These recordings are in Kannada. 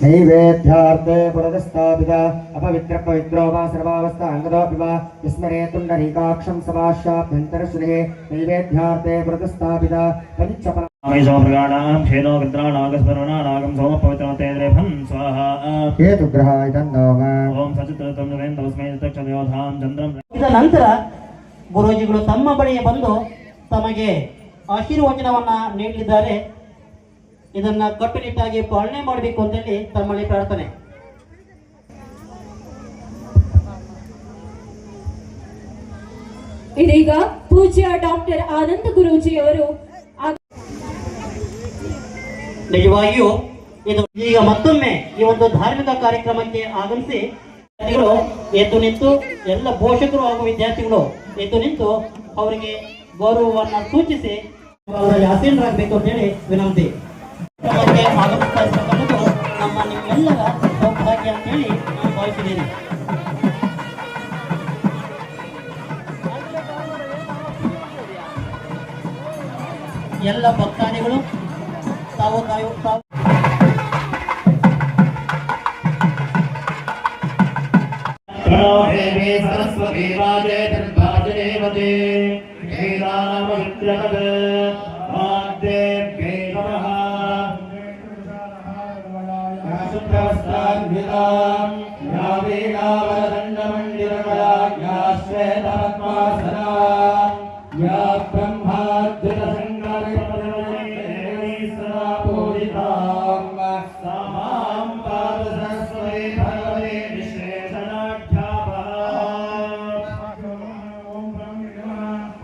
नैवेद्यार्थे पुरदस्तापिता अपवित्रपवित्रो वा सर्वावस्थाङ्गतोऽपि वा विस्मरेतुण्डरीकाक्षं समाश्याभ्यन्तरश्रुते नैवेद्यार्थे पुरदस्तापिता पंचपराणां क्षेनो गद्राणागस्मरणानागं सोमपवित्रमतेन्द्रेभं स्वाहा हेतुग्रहाय तन्नोम ओम सचित्रतं नवेन्द्रस्मै तक्षयोधां चन्द्रं ಇದರ ನಂತರ ಗುರುಜಿಗಳು ತಮ್ಮ ಬಳಿಗೆ ಬಂದು ತಮಗೆ ಆಶೀರ್ವಚನವನ್ನ ನೀಡಲಿದ್ದಾರೆ. ಇದನ್ನ ಕಟ್ಟುನಿಟ್ಟಾಗಿ ಪಾಲನೆ ಮಾಡಬೇಕು ಅಂತೇಳಿ ತಮ್ಮಲ್ಲಿ ಪ್ರಾರ್ಥನೆ. ಇದೀಗ ಪೂಜ್ಯ ಡಾಕ್ಟರ್ ಆನಂದ ಗುರೂಜಿಯವರು ನಿಜವಾಗಿಯೂ ಇದು ಈಗ ಮತ್ತೊಮ್ಮೆ ಈ ಒಂದು ಧಾರ್ಮಿಕ ಕಾರ್ಯಕ್ರಮಕ್ಕೆ ಆಗಮಿಸಿ ಎದ್ದು ನಿಂತು ಎಲ್ಲ ಪೋಷಕರು ಹಾಗೂ ವಿದ್ಯಾರ್ಥಿಗಳು ಎದ್ದು ನಿಂತು ಅವರಿಗೆ ಗೌರವವನ್ನು ಸೂಚಿಸಿ ಆಸೀನರಾಗಬೇಕು ಅಂತ ಹೇಳಿ ವಿನಂತಿ. ಆಗಮಿಸ್ತಾ ಇರ್ತಕ್ಕಂಥದ್ದು ನಮ್ಮ ನಿಮ್ಮೆಲ್ಲರ ಸೌಭಾಗ್ಯ ಅಂತ ಹೇಳಿ ನಾನು ಭಾವಿಸಿದ್ದೇನೆ. ಎಲ್ಲ ಭಕ್ತಾದಿಗಳು ತಾವು सरस्वती वाजे दुर्गादेवते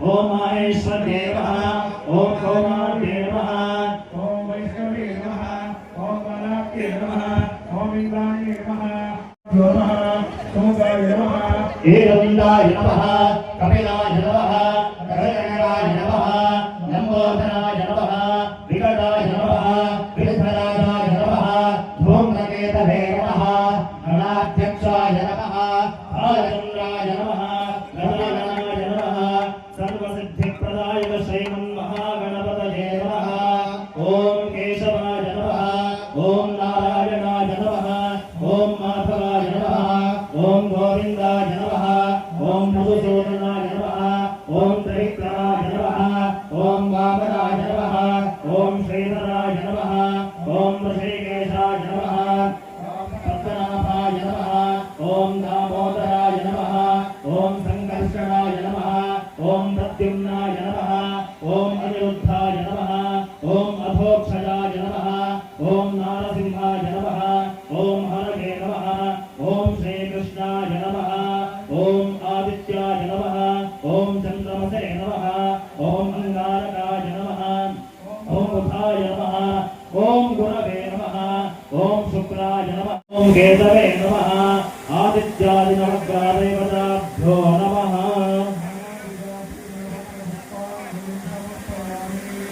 ओम महेश्वर देवः ओम कौमार्य नमः ओम वैष्णवे नमः ओम गणाप्य नमः ओम इंद्राय नमः सोमगाय नमः एरविंदाय नमः कपिलाय नमः गगनगाय नमः लंबोदराय नमः विकटाय नमः विघ्नराजाय नमः धूम्रकेतवे नमः गणाध्यक्षाय नमः भालचंद्राय नमः सर्वसिद्धिप्रदायक श्रीमन्महागणपतये नमः ओम केशवाय नमः ओम नारायणाय नमः ओम माधवाय नमः ओम गोविन्दाय नमः ओम मधुसूदनाय नमः ओम त्रिविक्रमाय नमः ओम वामनाय नमः ओम श्रीधराय नमः ओम ऋषिकेशाय नमः पद्मनाभाय नमः ओम दामोदराय नमः ओम संकर्षणाय नमः ओम प्रद्युम्नाय नमः ओम अनिरुद्धाय नमः ओम अधोक्षजाय नमः ओम नारसिंहाय नमः ओम हरगे नमः ओम श्रीकृष्णाय नमः ओम आदित्याय नमः ओम चन्द्रमसे नमः ओम अंगारकाय नमः ओम बुधाय नमः ओम गुरवे नमः ओम शुक्राय नमः ओम केतवे नमः आदित्यादि नवग्रहदेवताभ्यो नमः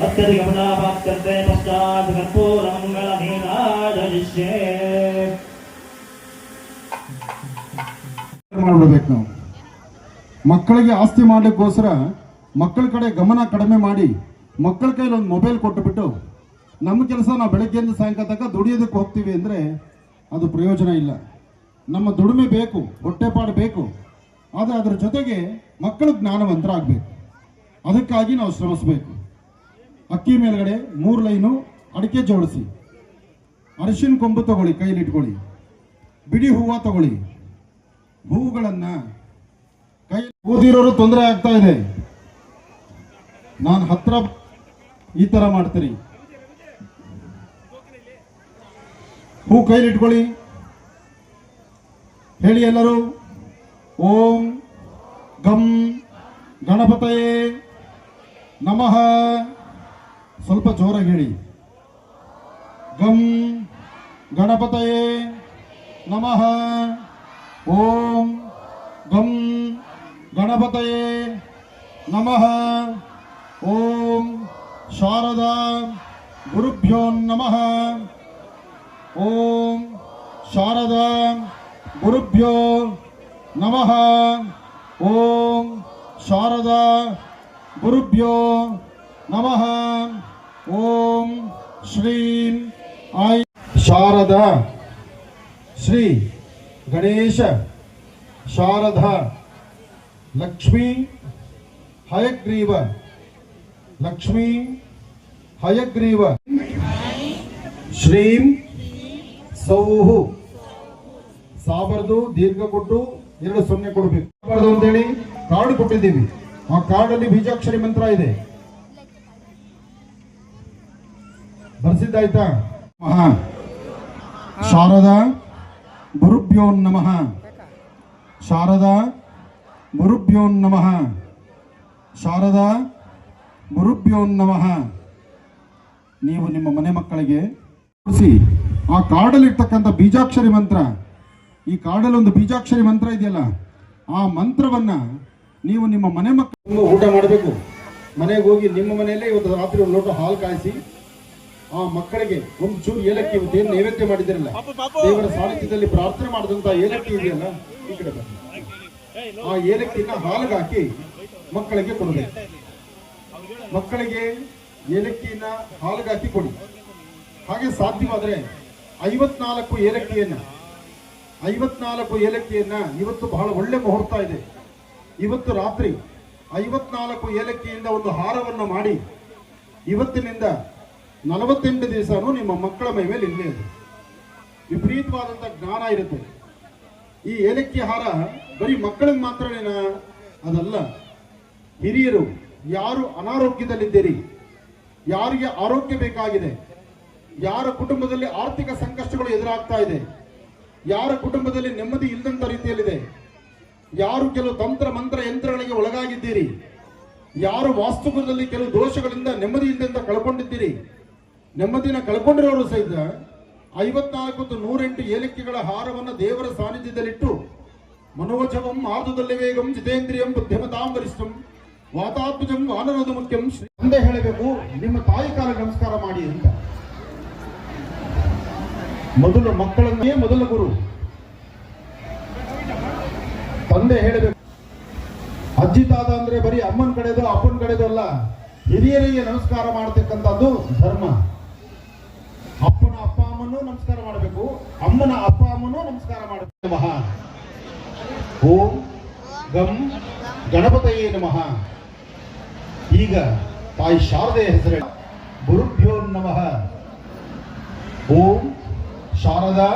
अत्यधिकमनापाप्यर्थे पश्चात् कर्पूरमङ्गलनीराजयिष्ये ಮಾಡಬೇಕು. ನಾವು ಮಕ್ಕಳಿಗೆ ಆಸ್ತಿ ಮಾಡಲಿಕ್ಕೋಸ್ಕರ ಮಕ್ಕಳ ಕಡೆ ಗಮನ ಕಡಿಮೆ ಮಾಡಿ ಮಕ್ಕಳ ಕೈಲಿ ಒಂದು ಮೊಬೈಲ್ ಕೊಟ್ಟುಬಿಟ್ಟು ನಮ್ಮ ಕೆಲಸ ನಾವು ಬೆಳಗ್ಗೆಯಿಂದ ಸಾಯಂಕಾಲ ತನಕ ದುಡಿಯೋದಕ್ಕೆ ಹೋಗ್ತೀವಿ ಅಂದರೆ ಅದು ಪ್ರಯೋಜನ ಇಲ್ಲ. ನಮ್ಮ ದುಡಿಮೆ ಬೇಕು, ಹೊಟ್ಟೆಪಾಡು ಬೇಕು, ಆದರೆ ಅದರ ಜೊತೆಗೆ ಮಕ್ಕಳು ಜ್ಞಾನವಂತರಾಗಬೇಕು. ಅದಕ್ಕಾಗಿ ನಾವು ಶ್ರಮಿಸಬೇಕು. ಅಕ್ಕಿ ಮೇಲ್ಗಡೆ 3 ಲೈನು ಅಡಿಕೆ ಜೋಡಿಸಿ, ಅರಿಶಿನ ಕೊಂಬು ತಗೊಳ್ಳಿ, ಕೈಲಿಟ್ಕೊಳ್ಳಿ, ಬಿಡಿ ಹೂವು ತಗೊಳ್ಳಿ. ಹೂವುಗಳನ್ನು ಕೈ ಓದಿರೋರು ತೊಂದರೆ ಆಗ್ತಾ ಇದೆ, ನಾನು ಹತ್ರ ಈ ಥರ ಮಾಡ್ತೀರಿ. ಹೂ ಕೈಲಿಟ್ಕೊಳ್ಳಿ, ಹೇಳಿ ಎಲ್ಲರೂ. ಓಂ ಗಂ ಗಣಪತಯೇ ನಮಃ. ಸ್ವಲ್ಪ ಜೋರಾಗಿ ಹೇಳಿ. ಗಂ ಗಣಪತಯೇ ನಮಃ. ಓಂ ಗಂ ಗಣಪತಯೇ ನಮಃ. ಓಂ ಶಾರದಾ ಗುರುಭ್ಯೋ ನಮಃ. ಓಂ ಶಾರದಾ ಗುರುಭ್ಯೋ ನಮಃ. ಓಂ ಶಾರದಾ ಗುರುಭ್ಯೋ ನಮಃ. ಓಂ ಶ್ರೀಂ ಐ ಶಾರದಾ ಶ್ರೀ ಗಣೇಶ ಶಾರದಾ ಲಕ್ಷ್ಮೀ ಹಯಗ್ರೀವ ಲಕ್ಷ್ಮೀ ಹಯಗ್ರೀವ ಶ್ರೀಂ ಸೌಹು ಸಾಬರ್ದು ದೀರ್ಘ ಕೊಟ್ಟು 2 0 ಕೊಡಬೇಕು. ಸಾಬರ್ದು ಅಂತೇಳಿ ಕಾರ್ಡ್ ಕೊಟ್ಟಿದ್ದೀವಿ. ಆ ಕಾರ್ಡಲ್ಲಿ ಬೀಜಾಕ್ಷರಿ ಮಂತ್ರ ಇದೆ, ಬರ್ಸಿದ್ದಾಯ್ತಾ? ಮಹಾ ಶಾರದಾ ಗುರುಭ್ಯೋ ನಮಃ. ಶಾರದಾ ಗುರುಭ್ಯೋ ನಮಃ. ಶಾರದಾ ಗುರುಭ್ಯೋ ನಮಃ. ನೀವು ನಿಮ್ಮ ಮನೆ ಮಕ್ಕಳಿಗೆ ಕೊಡಿಸಿ ಆ ಕಾರ್ಡಲ್ಲಿ ಇರ್ತಕ್ಕಂಥ ಬೀಜಾಕ್ಷರಿ ಮಂತ್ರ, ಈ ಕಾರ್ಡಲ್ಲಿ ಒಂದು ಬೀಜಾಕ್ಷರಿ ಮಂತ್ರ ಇದೆಯಲ್ಲ, ಆ ಮಂತ್ರವನ್ನ ನೀವು ನಿಮ್ಮ ಮನೆ ಮಕ್ಕಳು ಊಟ ಮಾಡಬೇಕು. ಮನೆಗೆ ಹೋಗಿ ನಿಮ್ಮ ಮನೆಯಲ್ಲೇ ಇವತ್ತು ರಾತ್ರಿ ಒಂದು ಲೋಟ ಹಾಲು ಕಾಯಿಸಿ ಆ ಮಕ್ಕಳಿಗೆ ಒಂದು ಚೂರು ಏಲಕ್ಕಿ, ಇವತ್ತೇನು ನೈವೇದ್ಯ ಮಾಡಿದಿರಲ್ಲ, ದೇವರ ಸಾನ್ನಿಧ್ಯದಲ್ಲಿ ಪ್ರಾರ್ಥನೆ ಮಾಡಿದಂತ ಏಲಕ್ಕಿ ಇದೆಯಲ್ಲ, ಈ ಕಡೆ ಬನ್ನಿ, ಆ ಏಲಕ್ಕಿನ ಹಾಲಿಗೆ ಹಾಕಿ ಮಕ್ಕಳಿಗೆ ಕೊಡಬೇಕು. ಮಕ್ಕಳಿಗೆ ಏಲಕ್ಕಿನ ಹಾಲಿಗೆ ಹಾಕಿ ಕೊಡಿ. ಹಾಗೆ ಸಾಧ್ಯವಾದರೆ 54 ಏಲಕ್ಕಿಯನ್ನ ಇವತ್ತು ಬಹಳ ಒಳ್ಳೆ ಮುಹೂರ್ತ ಇದೆ. ಇವತ್ತು ರಾತ್ರಿ 54 ಏಲಕ್ಕಿಯಿಂದ ಒಂದು ಹಾರವನ್ನು ಮಾಡಿ ಇವತ್ತಿನಿಂದ 48 ದಿವಸನೂ ನಿಮ್ಮ ಮಕ್ಕಳ ಮೈ ಮೇಲೆ ಇಲ್ಲೇ ಇದೆ. ವಿಪರೀತವಾದಂಥ ಜ್ಞಾನ ಇರುತ್ತೆ. ಈ ಏಲಕ್ಕಿ ಹಾರ ಬರೀ ಮಕ್ಕಳಿಗೆ ಮಾತ್ರನೇನಾ? ಅದಲ್ಲ. ಹಿರಿಯರು ಯಾರು ಅನಾರೋಗ್ಯದಲ್ಲಿದ್ದೀರಿ, ಯಾರಿಗೆ ಆರೋಗ್ಯ ಬೇಕಾಗಿದೆ, ಯಾರ ಕುಟುಂಬದಲ್ಲಿ ಆರ್ಥಿಕ ಸಂಕಷ್ಟಗಳು ಎದುರಾಗ್ತಾ ಇದೆ, ಯಾರ ಕುಟುಂಬದಲ್ಲಿ ನೆಮ್ಮದಿ ಇಲ್ಲದಂತ ರೀತಿಯಲ್ಲಿದೆ, ಯಾರು ಕೆಲವು ತಂತ್ರ ಮಂತ್ರ ಯಂತ್ರಗಳಿಗೆ ಒಳಗಾಗಿದ್ದೀರಿ, ಯಾರು ವಾಸ್ತುಗಳಲ್ಲಿ ಕೆಲವು ದೋಷಗಳಿಂದ ನೆಮ್ಮದಿ ಇಲ್ಲದಂತ ಕಳ್ಕೊಂಡಿದ್ದೀರಿ, ನೆಮ್ಮದಿನ ಕಳ್ಕೊಂಡಿರೋರು ಸಹಿತ 54 108 ಏಲಕ್ಕಿಗಳ ಹಾರವನ್ನು ದೇವರ ಸಾನ್ನಿಧ್ಯದಲ್ಲಿಟ್ಟು ಮನೋಜವಂ ಆರ್ಧದಲ್ಲಿ ವೇಗಂ ಜಿತೇಂದ್ರಿಯಂ ಬುದ್ಧಿಮತಾಂ ವರಿಷ್ಠಂ ವಾತಾತ್ಮಜಂ ವಾನರೋದು ಮುಖ್ಯಂ. ತಂದೆ ಹೇಳಬೇಕು, ನಿಮ್ಮ ತಾಯಿ ಕಾಲ ನಮಸ್ಕಾರ ಮಾಡಿ ಅಂತ. ಮೊದಲು ಮಕ್ಕಳನ್ನೇ ಮೊದಲ ಗುರು ತಂದೆ ಹೇಳಬೇಕು. ಅಜ್ಜಿ ತಾತ ಅಂದ್ರೆ ಬರೀ ಅಮ್ಮನ ಕಡೆದು ಅಪ್ಪನ ಕಡೆದು ಅಲ್ಲ, ಹಿರಿಯರಿಗೆ ನಮಸ್ಕಾರ ಮಾಡತಕ್ಕಂಥದ್ದು ಧರ್ಮ. ಅಪ್ಪನ ಅಪ್ಪ ಅಮ್ಮನೂ ನಮಸ್ಕಾರ ಮಾಡಬೇಕು, ಅಮ್ಮನ ಅಪ್ಪ ಅಮ್ಮನೂ ನಮಸ್ಕಾರ ಮಾಡಬೇಕು. ನಮಃ ಓಂ ಗಂ ಗಣಪತಯೇ ನಮಃ. ಈಗ ತಾಯಿ ಶಾರದೆಯ ಹೆಸರು ಗುರುಭ್ಯೋ ನಮಃ. ಓಂ ಶಾರದಾ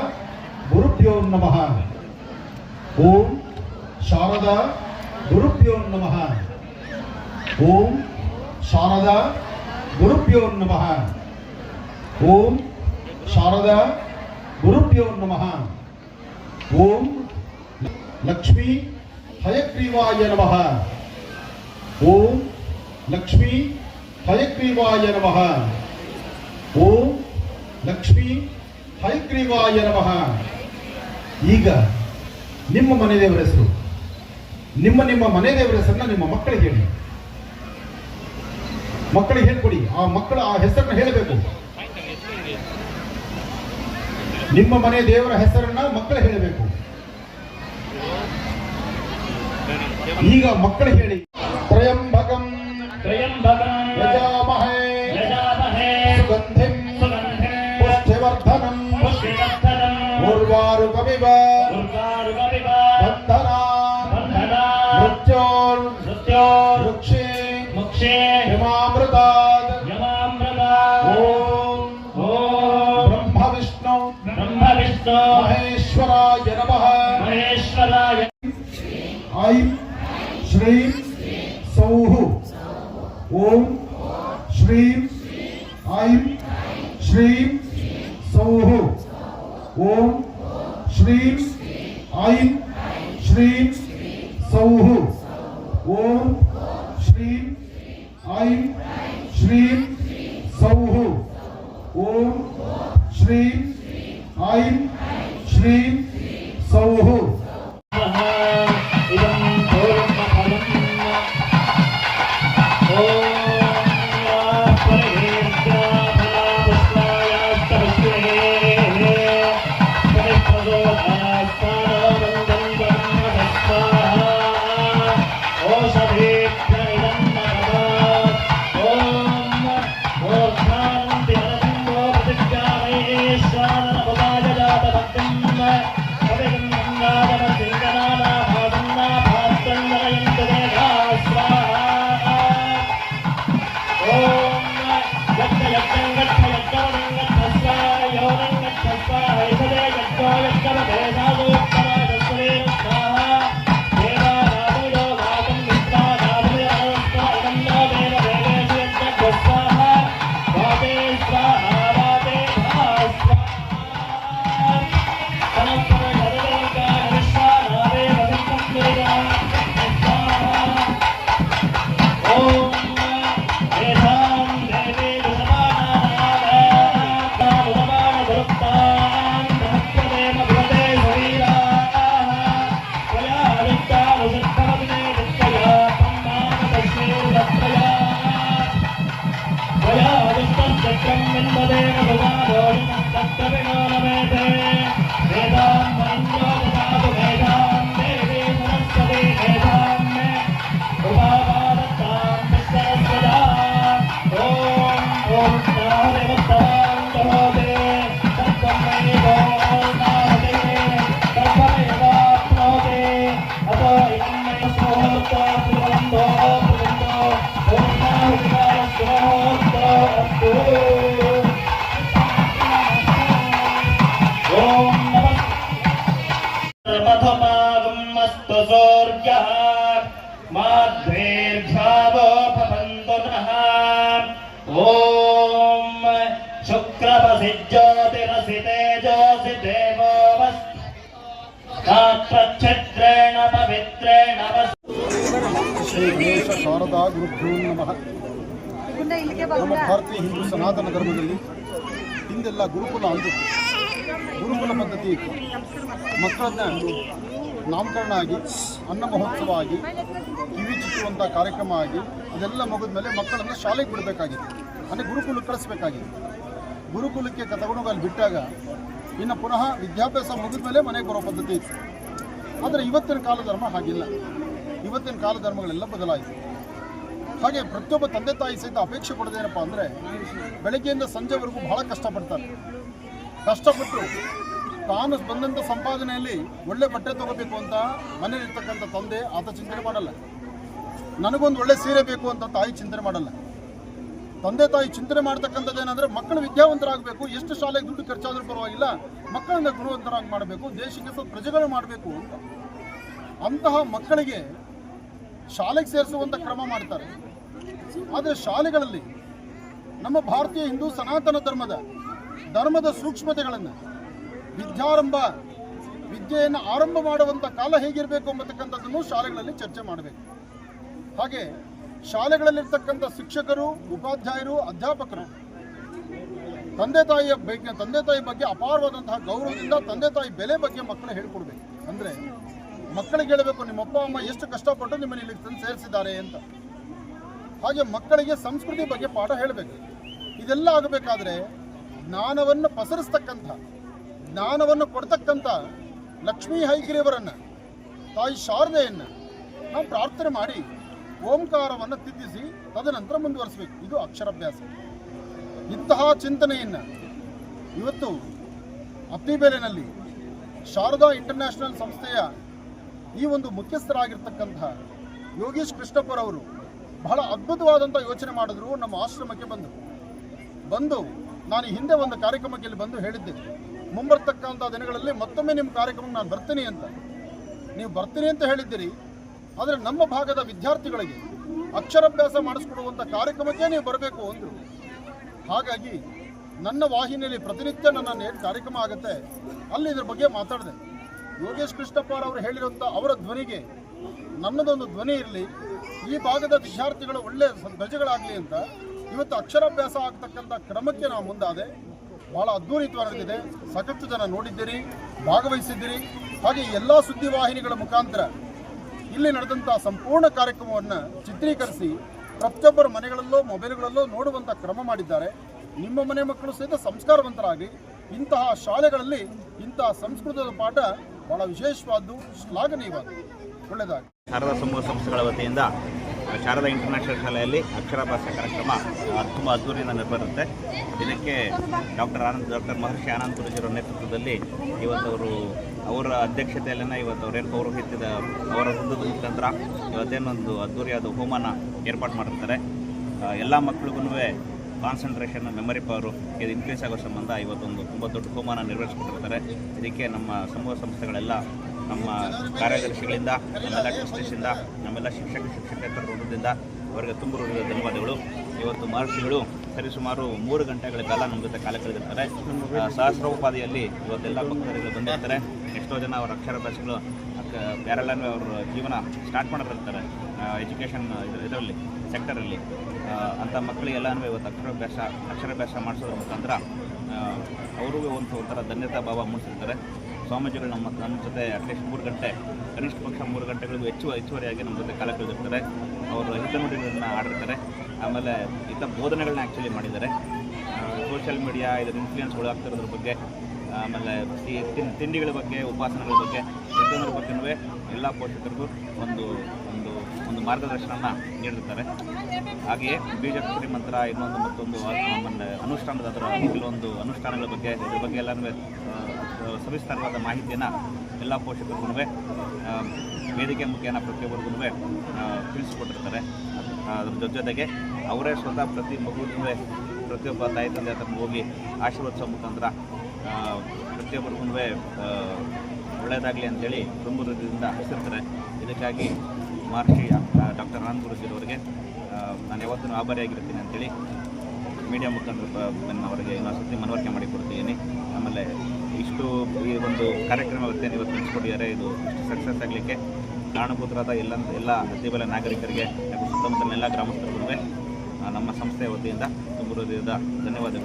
ಗುರುಭ್ಯೋ ನಮಃ. ಓಂ ಶಾರದಾ ಗುರುಭ್ಯೋ ನಮಃ. ಓಂ ಶಾರದಾ ಗುರುಭ್ಯೋ ನಮಃ. ಓಂ ಶಾರದಾ ಗುರುಭ್ಯೋ ನಮಃ. ಓಂ ಲಕ್ಷ್ಮೀ ಹಯಗ್ರೀವಾಯ ನಮಃ. ಓಂ ಲಕ್ಷ್ಮೀ ಹಯಗ್ರೀವಾಯ ನಮಃ. ಓಂ ಲಕ್ಷ್ಮೀ ಹಯಗ್ರೀವಾಯ ನಮಃ. ಈಗ ನಿಮ್ಮ ಮನೆ ದೇವರ ಹೆಸರು, ನಿಮ್ಮ ಮನೆ ದೇವರ ಹೆಸರನ್ನ ನಿಮ್ಮ ಮಕ್ಕಳಿಗೆ ಹೇಳಿ, ಮಕ್ಕಳಿಗೆ ಹೇಳ್ಕೊಡಿ. ಆ ಮಕ್ಕಳ ಆ ಹೆಸರನ್ನ ಹೇಳಬೇಕು. ನಿಮ್ಮ ಮನೆ ದೇವರ ಹೆಸರನ್ನ ಮಕ್ಕಳು ಹೇಳಬೇಕು. ಈಗ ಮಕ್ಕಳು ಹೇಳಿ. ತ್ರಯಂಬಕಂ ಯಜಾಮಹೇ ಸುಗಂಧಿಂ ಪುಷ್ಟಿವರ್ಧನಂ ಉರ್ವಾರುಕಮಿವ ಬಂಧನಾ ಮೃತ್ಯೋರ್ವೃಕ್ಷೇ ಯಮಾಮೃತಾತ್. ಓಂ ಬ್ರಹ್ಮ ವಿಷ್ಣು ಮಹೇಶ್ವರಾಯ ನಮಃ. ಐಂ ಶ್ರೀಂ ಸೌಃ. ಓಂ ಶ್ರೀಂ ಐಂ ಶ್ರೀಂ ಸೌಃ. ಓಂ ಶ್ರೀಂ ಐಂ ಶ್ರೀಂ ಸೌಃ. ಓಂ ಶ್ರೀಂ ಐಂ ಶ್ರೀಂ ಸೌಃ. ಓಂ ಶ್ರೀಂ ಐಂ ಶ್ರೀಂ ಸೌಃ. Om तत्प्रच्छद्रेण पवित्रेण ಶ್ರೀ ಗಣೇಶ ಶಾರದಾ ಗುರುಭ್ಯೋ ನಮಃ. ನಮ್ಮ ಭಾರತೀಯ ಹಿಂದೂ ಸನಾತನ ಧರ್ಮದಲ್ಲಿ ಹಿಂದೆಲ್ಲ ಗುರುಕುಲ ಅಂದು ಗುರುಕುಲ ಪದ್ಧತಿ ಇತ್ತು. ಮಕ್ಕಳನ್ನ ನಾಮಕರಣ ಆಗಿ ಅನ್ನ ಮಹೋತ್ಸವ ಆಗಿ ಕಿವಿ ಚುಚ್ಚುವಂಥ ಕಾರ್ಯಕ್ರಮ ಆಗಿ ಅದೆಲ್ಲ ಮುಗಿದ ಮೇಲೆ ಮಕ್ಕಳನ್ನು ಶಾಲೆಗೆ ಬಿಡಬೇಕಾಗಿತ್ತು, ಅಂದರೆ ಗುರುಕುಲಕ್ಕೆ ಕಳಿಸ್ಬೇಕಾಗಿತ್ತು. ಗುರುಕುಲಕ್ಕೆ ತಗೊಂಡೋಗಿ ಅಲ್ಲಿ ಬಿಟ್ಟಾಗ ಇನ್ನು ಪುನಃ ವಿದ್ಯಾಭ್ಯಾಸ ಮುಗಿದ ಮೇಲೆ ಮನೆಗೆ ಬರೋ ಪದ್ಧತಿ ಇತ್ತು. ಆದರೆ ಇವತ್ತಿನ ಕಾಲ ಧರ್ಮ ಹಾಗಿಲ್ಲ. ಇವತ್ತಿನ ಕಾಲ ಧರ್ಮಗಳೆಲ್ಲ ಬದಲಾಯಿತು. ಹಾಗೆ ಪ್ರತಿಯೊಬ್ಬ ತಂದೆ ತಾಯಿ ಸಹಿತ ಅಪೇಕ್ಷೆ ಪಡೋದೇನಪ್ಪ ಅಂದರೆ ಬೆಳಗ್ಗೆಯಿಂದ ಸಂಜೆವರೆಗೂ ಬಹಳ ಕಷ್ಟಪಡ್ತಾರೆ. ಕಷ್ಟಪಟ್ಟು ತಾನು ಬಂದಂಥ ಸಂಪಾದನೆಯಲ್ಲಿ ಒಳ್ಳೆ ಬಟ್ಟೆ ತೊಗೋಬೇಕು ಅಂತ ಮನೆಯಲ್ಲಿರ್ತಕ್ಕಂಥ ತಂದೆ ಆತ ಚಿಂತನೆ ಮಾಡಲ್ಲ. ನನಗೊಂದು ಒಳ್ಳೆ ಸೀರೆ ಬೇಕು ಅಂತ ತಾಯಿ ಚಿಂತನೆ ಮಾಡಲ್ಲ. ತಂದೆ ತಾಯಿ ಚಿಂತನೆ ಮಾಡ್ತಕ್ಕಂಥದ್ದು ಏನಂದರೆ ಮಕ್ಕಳು ವಿದ್ಯಾವಂತರಾಗಬೇಕು, ಎಷ್ಟು ಶಾಲೆಗೆ ದುಡ್ಡು ಖರ್ಚಾದರೂ ಪರವಾಗಿಲ್ಲ, ಮಕ್ಕಳನ್ನ ಗುಣವಂತರಾಗಿ ಮಾಡಬೇಕು, ದೇಶಕ್ಕೆ ಸ್ವಲ್ಪ ಪ್ರಜೆಗಳು ಮಾಡಬೇಕು ಅಂತ. ಅಂತಹ ಮಕ್ಕಳಿಗೆ ಶಾಲೆಗೆ ಸೇರಿಸುವಂಥ ಕ್ರಮ ಮಾಡ್ತಾರೆ. ಆದರೆ ಶಾಲೆಗಳಲ್ಲಿ ನಮ್ಮ ಭಾರತೀಯ ಹಿಂದೂ ಸನಾತನ ಧರ್ಮದ ಸೂಕ್ಷ್ಮತೆಗಳನ್ನು ವಿದ್ಯೆಯನ್ನು ಆರಂಭ ಮಾಡುವಂಥ ಕಾಲ ಹೇಗಿರಬೇಕು ಎಂಬತಕ್ಕಂಥದ್ದನ್ನು ಶಾಲೆಗಳಲ್ಲಿ ಚರ್ಚೆ ಮಾಡಬೇಕು. ಹಾಗೆ ಶಾಲೆಗಳಲ್ಲಿರ್ತಕ್ಕಂಥ ಶಿಕ್ಷಕರು, ಉಪಾಧ್ಯಾಯರು, ಅಧ್ಯಾಪಕರು ತಂದೆ ತಾಯಿ ಬಗ್ಗೆ ಅಪಾರವಾದಂತಹ ಗೌರವದಿಂದ ತಂದೆ ತಾಯಿ ಬೆಲೆ ಬಗ್ಗೆ ಮಕ್ಕಳು ಹೇಳ್ಕೊಡ್ಬೇಕು. ಅಂದರೆ ಮಕ್ಕಳಿಗೆ ಹೇಳಬೇಕು, ನಿಮ್ಮ ಅಪ್ಪ ಅಮ್ಮ ಎಷ್ಟು ಕಷ್ಟಪಟ್ಟು ನಿಮ್ಮನ್ನು ಇಲ್ಲಿಗೆ ತಂದು ಸೇರಿಸಿದ್ದಾರೆ ಅಂತ. ಹಾಗೆ ಮಕ್ಕಳಿಗೆ ಸಂಸ್ಕೃತಿ ಬಗ್ಗೆ ಪಾಠ ಹೇಳಬೇಕು. ಇದೆಲ್ಲ ಆಗಬೇಕಾದ್ರೆ ಜ್ಞಾನವನ್ನು ಪಸರಿಸ್ತಕ್ಕಂಥ, ಜ್ಞಾನವನ್ನು ಕೊಡ್ತಕ್ಕಂಥ ಲಕ್ಷ್ಮೀ ಹೈಗ್ರೀವರನ್ನು, ತಾಯಿ ಶಾರದೆಯನ್ನು ನಾವು ಪ್ರಾರ್ಥನೆ ಮಾಡಿ ಓಂಕಾರವನ್ನು ತಿದ್ದಿಸಿ ತದನಂತರ ಮುಂದುವರಿಸಬೇಕು. ಇದು ಅಕ್ಷರಾಭ್ಯಾಸ. ಇಂತಹ ಚಿಂತನೆಯನ್ನು ಇವತ್ತು ಅತ್ತಿಬೇಲಿನಲ್ಲಿ ಶಾರದಾ ಇಂಟರ್ನ್ಯಾಷನಲ್ ಸಂಸ್ಥೆಯ ಈ ಒಂದು ಮುಖ್ಯಸ್ಥರಾಗಿರ್ತಕ್ಕಂತಹ ಯೋಗೀಶ್ ಕೃಷ್ಣಪ್ಪರವರು ಬಹಳ ಅದ್ಭುತವಾದಂಥ ಯೋಚನೆ ಮಾಡಿದ್ರು. ನಮ್ಮ ಆಶ್ರಮಕ್ಕೆ ಬಂದು ನಾನು ಹಿಂದೆ ಒಂದು ಕಾರ್ಯಕ್ರಮಕ್ಕೆ ಇಲ್ಲಿ ಬಂದು ಹೇಳಿದ್ದೆ, ಮುಂಬರ್ತಕ್ಕಂಥ ದಿನಗಳಲ್ಲಿ ಮತ್ತೊಮ್ಮೆ ನಿಮ್ಮ ಕಾರ್ಯಕ್ರಮಕ್ಕೆ ನಾನು ಬರ್ತೀನಿ ಅಂತ. ನೀವು ಬರ್ತೀನಿ ಅಂತ ಹೇಳಿದ್ದೀರಿ, ಆದರೆ ನಮ್ಮ ಭಾಗದ ವಿದ್ಯಾರ್ಥಿಗಳಿಗೆ ಅಕ್ಷರಾಭ್ಯಾಸ ಮಾಡಿಸ್ಕೊಡುವಂಥ ಕಾರ್ಯಕ್ರಮಕ್ಕೆ ನೀವು ಬರಬೇಕು ಅಂದರು. ಹಾಗಾಗಿ ನನ್ನ ವಾಹಿನಿಯಲ್ಲಿ ಪ್ರತಿನಿತ್ಯ ನನ್ನ ಕಾರ್ಯಕ್ರಮ ಆಗುತ್ತೆ, ಅಲ್ಲಿ ಇದ್ರ ಬಗ್ಗೆ ಮಾತಾಡಿದೆ. ಯೋಗೇಶ್ ಕೃಷ್ಣಪ್ಪ ಅವರು ಹೇಳಿರುವಂಥ ಅವರ ಧ್ವನಿಗೆ ನನ್ನದೊಂದು ಧ್ವನಿ ಇರಲಿ, ಈ ಭಾಗದ ವಿದ್ಯಾರ್ಥಿಗಳು ಒಳ್ಳೆಯ ಧ್ವಜಗಳಾಗಲಿ ಅಂತ ಇವತ್ತು ಅಕ್ಷರಾಭ್ಯಾಸ ಆಗ್ತಕ್ಕಂಥ ಕ್ರಮಕ್ಕೆ ನಾವು ಮುಂದಾದೆ. ಭಾಳ ಅದ್ಭುತವಾಗಿ ನಡೆದಿದೆ. ಸಾಕಷ್ಟು ಜನ ನೋಡಿದ್ದೀರಿ, ಭಾಗವಹಿಸಿದ್ದೀರಿ. ಹಾಗೆ ಎಲ್ಲ ಸುದ್ದಿವಾಹಿನಿಗಳ ಮುಖಾಂತರ ಇಲ್ಲಿ ನಡೆದಂಥ ಸಂಪೂರ್ಣ ಕಾರ್ಯಕ್ರಮವನ್ನು ಚಿತ್ರೀಕರಿಸಿ ಪ್ರತಿಯೊಬ್ಬರ ಮನೆಗಳಲ್ಲೋ ಮೊಬೈಲ್ಗಳಲ್ಲೋ ನೋಡುವಂಥ ಕ್ರಮ ಮಾಡಿದ್ದಾರೆ. ನಿಮ್ಮ ಮನೆ ಮಕ್ಕಳು ಸಹಿತ ಸಂಸ್ಕಾರವಂತರಾಗಿ ಇಂತಹ ಶಾಲೆಗಳಲ್ಲಿ ಇಂತಹ ಸಂಸ್ಕೃತದ ಪಾಠ ಬಹಳ ವಿಶೇಷವಾದ್ದು, ಶ್ಲಾಘನೀಯವಾದ್ದು. ಒಳ್ಳೆಯದಾಗಿ ಶಾರದಾ ಸಮೂಹ ಸಂಸ್ಥೆಗಳ ವತಿಯಿಂದ ಶಾರದಾ ಇಂಟರ್ನ್ಯಾಷನಲ್ ಶಾಲೆಯಲ್ಲಿ ಅಕ್ಷರಾಭ್ಯಾಸ ಕಾರ್ಯಕ್ರಮ ತುಂಬ ಅದ್ದೂರಿಯಿಂದ ನೆರವೇರುತ್ತೆ. ಇದಕ್ಕೆ ಡಾಕ್ಟರ್ ಮಹರ್ಷಿ ಆನಂದ್ ಗುರೂಜಿಯವರ ನೇತೃತ್ವದಲ್ಲಿ ಇವತ್ತು ಅವರ ಅಧ್ಯಕ್ಷತೆಯಲ್ಲಿನ ಇವತ್ತು ಅವರೇನು ಪೌರೋಹಿತ್ಯದ ಅವರ ವೃಂದದ ಮುಖಾಂತರ ಇವತ್ತೇನೊಂದು ಅದ್ದೂರಿಯಾದ ಹೋಮನ ಏರ್ಪಾಡು ಮಾಡಿರ್ತಾರೆ. ಎಲ್ಲ ಮಕ್ಕಳಿಗೂ ಕಾನ್ಸಂಟ್ರೇಷನ್, ಮೆಮೊರಿ ಪವರು ಇದು ಇನ್ಕ್ರೀಸ್ ಆಗೋ ಸಂಬಂಧ ಇವತ್ತೊಂದು ತುಂಬ ದೊಡ್ಡ ಹೋಮನ ನಿರ್ವಹಿಸ್ಕೊಟ್ಟಿರ್ತಾರೆ. ಇದಕ್ಕೆ ನಮ್ಮ ಸಮೂಹ ಸಂಸ್ಥೆಗಳೆಲ್ಲ, ನಮ್ಮ ಕಾರ್ಯದರ್ಶಿಗಳಿಂದ, ನಮ್ಮೆಲ್ಲ ಟ್ರಸ್ಟೀಸಿಂದ, ನಮ್ಮೆಲ್ಲ ಶಿಕ್ಷಕೇತರ ವೃಂದದಿಂದ ಅವರಿಗೆ ತುಂಬ ಧನ್ಯವಾದಗಳು. ಇವತ್ತು ಮಹರ್ಷಿಗಳು ಸರಿಸುಮಾರು 3 ಗಂಟೆಗಳ ಕಾಲ ನಮ್ಮ ಜೊತೆ ಕಾಲ ಕಳೆದಿರ್ತಾರೆ. ಸಹಸ್ರೋಪಾದಿಯಲ್ಲಿ ಇವತ್ತೆಲ್ಲ ಭಕ್ತರಿಗೆ ಬಂದಿರ್ತಾರೆ. ಎಷ್ಟೋ ಜನ ಅವರ ಅಕ್ಷರಾಭ್ಯಾಸಗಳು ಯಾರೆಲ್ಲ ಅವ್ರ ಜೀವನ ಸ್ಟಾರ್ಟ್ ಮಾಡಿರ್ತಾರೆ ಎಜುಕೇಷನ್ ಇದರಲ್ಲಿ ಸೆಕ್ಟರಲ್ಲಿ. ಅಂಥ ಮಕ್ಕಳಿಗೆಲ್ಲನೂ ಇವತ್ತು ಅಕ್ಷರಾಭ್ಯಾಸ ಮಾಡಿಸೋದ್ರ ಮುಖಾಂತರ ಅವ್ರಿಗೂ ಒಂಥರ ಧನ್ಯತಾ ಭಾವ ಮೂಡಿಸಿರ್ತಾರೆ. ಸ್ವಾಮೀಜಿಗಳು ನಮ್ಮ ಜೊತೆ ಅಟ್ಲೀಸ್ಟ್ 3 ಗಂಟೆ, ಕನಿಷ್ಠ ಪಕ್ಷ 3 ಗಂಟೆಗಳಿಗೂ ಹೆಚ್ಚುವರಿಯಾಗಿ ನಮ್ಮ ಜೊತೆ ಕಾಲ ಕಳೆದಿರ್ತಾರೆ. ಅವರು ಹಿತನುಡಿಗಳನ್ನ ಆಡಿರ್ತಾರೆ. ಆಮೇಲೆ ಬೋಧನೆಗಳನ್ನ ಆ್ಯಕ್ಚುಲಿ ಮಾಡಿದ್ದಾರೆ. ಸೋಷಿಯಲ್ ಮೀಡಿಯಾ ಇದರ ಇನ್ಫ್ಲೂಯೆನ್ಸ್ಗಳು ಆಗ್ತಿರೋದ್ರ ಬಗ್ಗೆ, ಆಮೇಲೆ ಈ ತಿಂಡಿಗಳ ಬಗ್ಗೆ, ಉಪಾಸನೆಗಳ ಬಗ್ಗೆ, ಇದರ ಬಗ್ಗೆನೂ ಎಲ್ಲ ಪೋಷಕರಿಗೂ ಒಂದು ಮಾರ್ಗದರ್ಶನವನ್ನು ನೀಡಿರ್ತಾರೆ. ಹಾಗೆಯೇ ಬೀಜ ಮಂತ್ರ ಮತ್ತೊಂದು ಅನುಷ್ಠಾನದ ಕೆಲವೊಂದು ಅನುಷ್ಠಾನಗಳ ಬಗ್ಗೆ, ಇದ್ರ ಬಗ್ಗೆ ಎಲ್ಲನೂ ಸವಿಸ್ತಾರವಾದ ಮಾಹಿತಿಯನ್ನು ಎಲ್ಲ ಪೋಷಕರಿಗೂ ವೇದಿಕೆ ಮುಖೇನ ಪ್ರತಿಯೊಬ್ಬರಿಗೂ ತಿಳಿಸಿಕೊಟ್ಟಿರ್ತಾರೆ. ಅದ್ರ ಜೊತೆಗೆ ಅವರೇ ಸ್ವತಃ ಪ್ರತಿ ಮಗುವಿಗೂ ಪ್ರತಿಯೊಬ್ಬ ತಾಯಿ ತಂದೆ ಹತ್ರ ಹೋಗಿ ಆಶೀರ್ವದಿಸೋ ಮುಖಾಂತರ ಪ್ರತಿಯೊಬ್ಬರಿಗೂ ಒಳ್ಳೆಯದಾಗಲಿ ಅಂತೇಳಿ ತುಂಬ ಹೃದಯದಿಂದ ಹಸಿರ್ತಾರೆ. ಇದಕ್ಕಾಗಿ ಮಹರ್ಷಿ ಡಾಕ್ಟರ್ ಆನಂದ್ ಗುರೂಜಿಯವರಿಗೆ ನಾನು ಯಾವತ್ತೂ ಆಭಾರಿಯಾಗಿರ್ತೀನಿ ಅಂತೇಳಿ ಮೀಡಿಯಾ ಮುಖಾಂತರ ಅವರಿಗೆ ಇನ್ನೊಂದು ಸತಿ ಮನವರಿಕೆ ಮಾಡಿಕೊಡ್ತೀನಿ. ಆಮೇಲೆ ಈ ಒಂದು ಕಾರ್ಯಕ್ರಮ ವತಿಯನ್ನು ಇವತ್ತು ನಡೆಸಿಕೊಟ್ಟಿದ್ದಾರೆ. ಇದು ಸಕ್ಸಸ್ ಆಗಲಿಕ್ಕೆ ಕಾರಣಭೂತರಾದ ಎಲ್ಲ ಅತಿಬಲ ನಾಗರಿಕರಿಗೆ ಹಾಗೂ ಸುತ್ತಮುತ್ತಲಿನ ಎಲ್ಲ ಗ್ರಾಮಸ್ಥರಿಗೂ ನಮ್ಮ ಸಂಸ್ಥೆಯ ವತಿಯಿಂದ ತುಂಬ ಹೃದಯದ ಧನ್ಯವಾದಗಳು.